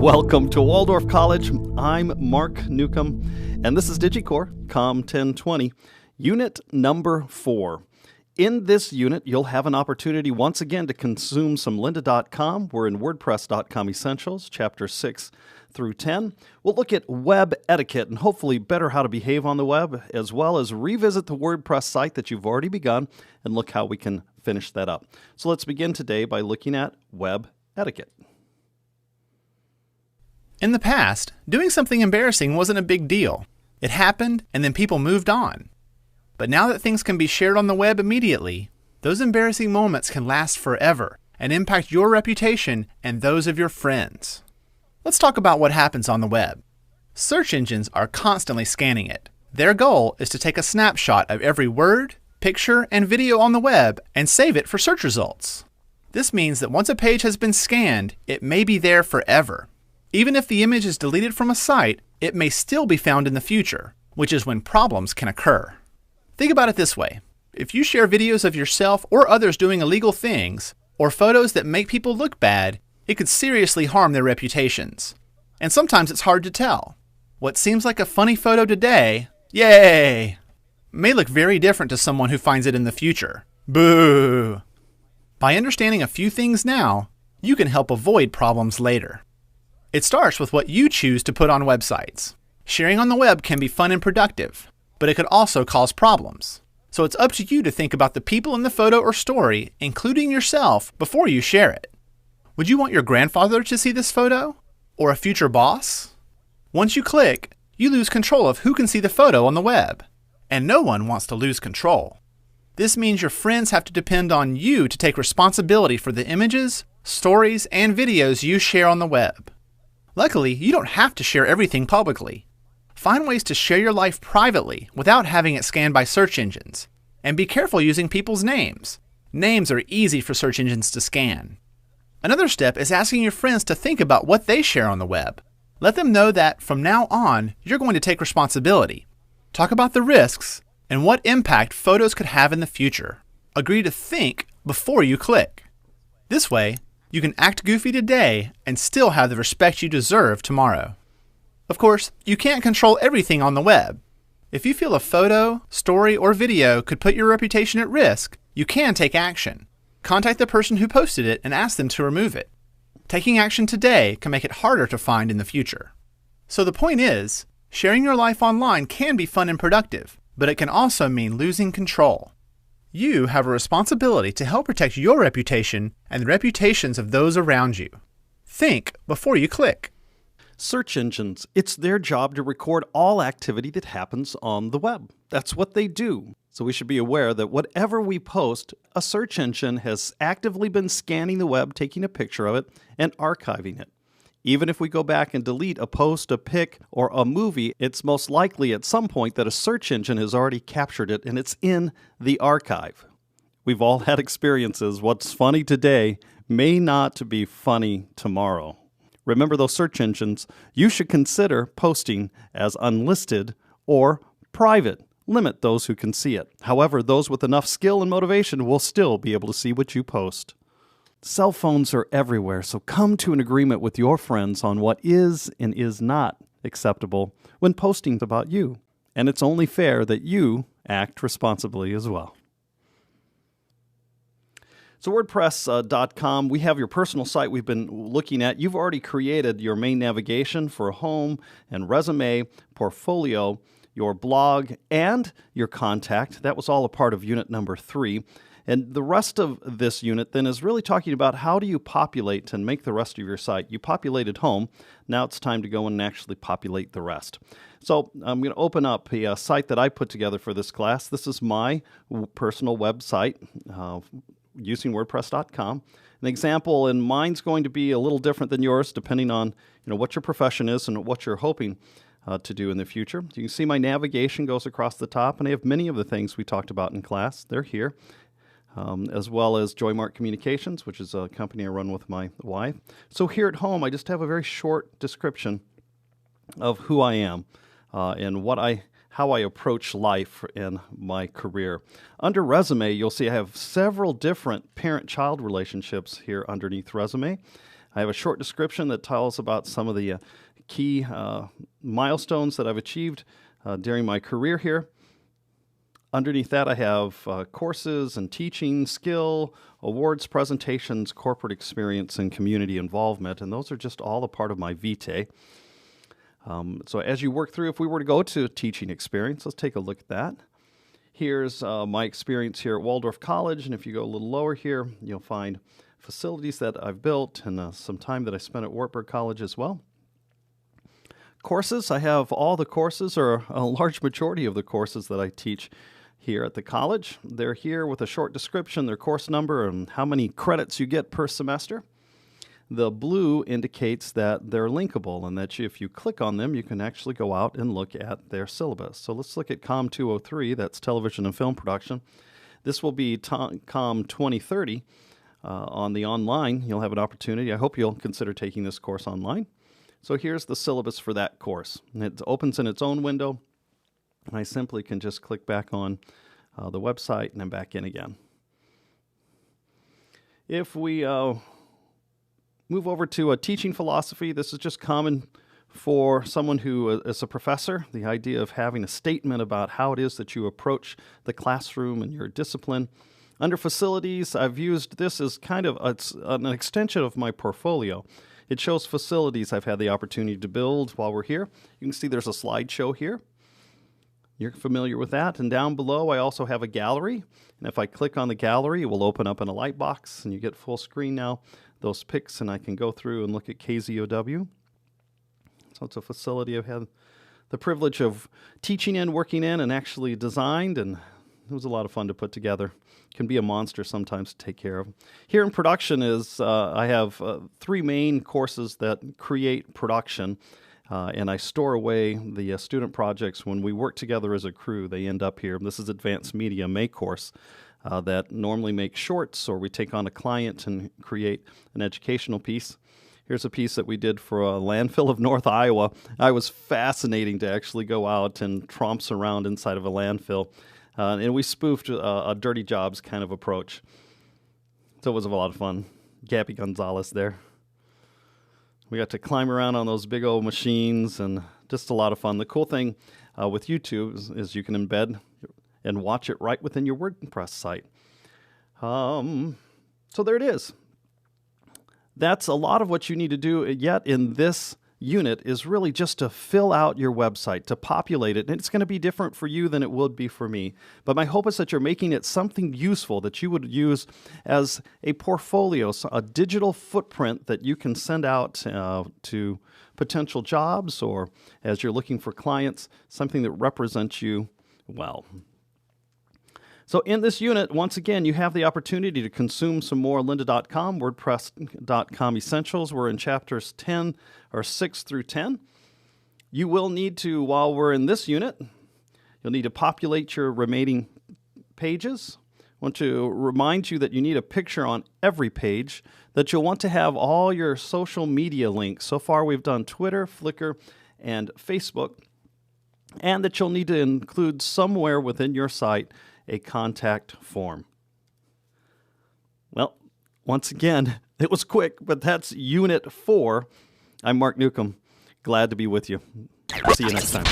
Welcome to Waldorf College. I'm Mark Newcomb, and this is DigiCore, COM 1020, Unit number 4. In this unit, you'll have an opportunity once again to consume some lynda.com. We're in WordPress.com Essentials, Chapter 6 through 10. We'll look at web etiquette and hopefully better how to behave on the web, as well as revisit the WordPress site that you've already begun and look how we can finish that up. So let's begin today by looking at web etiquette. In the past, doing something embarrassing wasn't a big deal. It happened, and then people moved on. But now that things can be shared on the web immediately, those embarrassing moments can last forever and impact your reputation and those of your friends. Let's talk about what happens on the web. Search engines are constantly scanning it. Their goal is to take a snapshot of every word, picture, and video on the web and save it for search results. This means that once a page has been scanned, it may be there forever. Even if the image is deleted from a site, it may still be found in the future, which is when problems can occur. Think about it this way. If you share videos of yourself or others doing illegal things, or photos that make people look bad, it could seriously harm their reputations. And sometimes it's hard to tell. What seems like a funny photo today, yay, may look very different to someone who finds it in the future. Boo! By understanding a few things now, you can help avoid problems later. It starts with what you choose to put on websites. Sharing on the web can be fun and productive, but it could also cause problems. So it's up to you to think about the people in the photo or story, including yourself, before you share it. Would you want your grandfather to see this photo? Or a future boss? Once you click, you lose control of who can see the photo on the web. And no one wants to lose control. This means your friends have to depend on you to take responsibility for the images, stories, and videos you share on the web. Luckily, you don't have to share everything publicly. Find ways to share your life privately without having it scanned by search engines. And be careful using people's names. Names are easy for search engines to scan. Another step is asking your friends to think about what they share on the web. Let them know that from now on, you're going to take responsibility. Talk about the risks and what impact photos could have in the future. Agree to think before you click. This way, you can act goofy today and still have the respect you deserve tomorrow. Of course, you can't control everything on the web. If you feel a photo, story, or video could put your reputation at risk, you can take action. Contact the person who posted it and ask them to remove it. Taking action today can make it harder to find in the future. So the point is, sharing your life online can be fun and productive, but it can also mean losing control. You have a responsibility to help protect your reputation and the reputations of those around you. Think before you click. Search engines, it's their job to record all activity that happens on the web. That's what they do. So we should be aware that whatever we post, a search engine has actively been scanning the web, taking a picture of it, and archiving it. Even if we go back and delete a post, a pic, or a movie, it's most likely at some point that a search engine has already captured it and it's in the archive. We've all had experiences. What's funny today may not be funny tomorrow. Remember those search engines, you should consider posting as unlisted or private. Limit those who can see it. However, those with enough skill and motivation will still be able to see what you post. Cell phones are everywhere, so come to an agreement with your friends on what is and is not acceptable when posting about you. And it's only fair that you act responsibly as well. So WordPress.com, we have your personal site we've been looking at. You've already created your main navigation for home and resume, portfolio, your blog, and your contact. That was all a part of unit number 3. And the rest of this unit then is really talking about how do you populate and make the rest of your site. You populated home. Now it's time to go and actually populate the rest. So I'm going to open up a site that I put together for this class. This is my personal website using WordPress.com. An example, and mine's going to be a little different than yours depending on what your profession is and what you're hoping to do in the future. You can see my navigation goes across the top, and I have many of the things we talked about in class. They're here. As well as Joymart Communications, which is a company I run with my wife. So here at home, I just have a very short description of who I am and how I approach life in my career. Under Resume, you'll see I have several different parent-child relationships here underneath Resume. I have a short description that tells about some of the key milestones that I've achieved during my career here. Underneath that, I have courses and teaching, skill, awards, presentations, corporate experience, and community involvement. And those are just all a part of my vitae. So as you work through, if we were to go to teaching experience, let's take a look at that. Here's my experience here at Waldorf College. And if you go a little lower here, you'll find facilities that I've built and some time that I spent at Wartburg College as well. Courses, I have all the courses, or a large majority of the courses that I teach here at the college. They're here with a short description, their course number, and how many credits you get per semester. The blue indicates that they're linkable and that if you click on them, you can actually go out and look at their syllabus. So let's look at COM 203, that's television and film production. This will be COM 2030 on the online. You'll have an opportunity. I hope you'll consider taking this course online. So here's the syllabus for that course. And it opens in its own window. And I simply can just click back on the website and I'm back in again. If we move over to a teaching philosophy, this is just common for someone who is a professor, the idea of having a statement about how it is that you approach the classroom and your discipline. Under facilities, I've used this as kind of an extension of my portfolio. It shows facilities I've had the opportunity to build while we're here. You can see there's a slideshow here. You're familiar with that. And down below, I also have a gallery. And if I click on the gallery, it will open up in a light box, and you get full screen now, those pics, and I can go through and look at KZOW. So it's a facility I've had the privilege of teaching in, working in, and actually designed, and it was a lot of fun to put together. It can be a monster sometimes to take care of. Here in production is, I have 3 main courses that create production. And I store away the student projects when we work together as a crew. They end up here. This is Advanced Media May course that normally makes shorts, or we take on a client and create an educational piece. Here's a piece that we did for a landfill of North Iowa. I was fascinating to actually go out and tromps around inside of a landfill. And we spoofed a Dirty Jobs kind of approach. So it was a lot of fun. Gabby Gonzalez there. We got to climb around on those big old machines, and just a lot of fun. The cool thing with YouTube is you can embed and watch it right within your WordPress site. So there it is. That's a lot of what you need to do yet in this unit is really just to fill out your website, to populate it. And it's going to be different for you than it would be for me. But my hope is that you're making it something useful that you would use as a portfolio, a digital footprint that you can send out to potential jobs, or as you're looking for clients, something that represents you well. So in this unit, once again, you have the opportunity to consume some more lynda.com, WordPress.com essentials. We're in chapters 10 or 6 through 10. You will need to, while we're in this unit, you'll need to populate your remaining pages. I want to remind you that you need a picture on every page, that you'll want to have all your social media links. So far, we've done Twitter, Flickr, and Facebook, and that you'll need to include somewhere within your site a contact form. Well, once again, it was quick, but that's Unit 4. I'm Mark Newcomb. Glad to be with you. See you next time.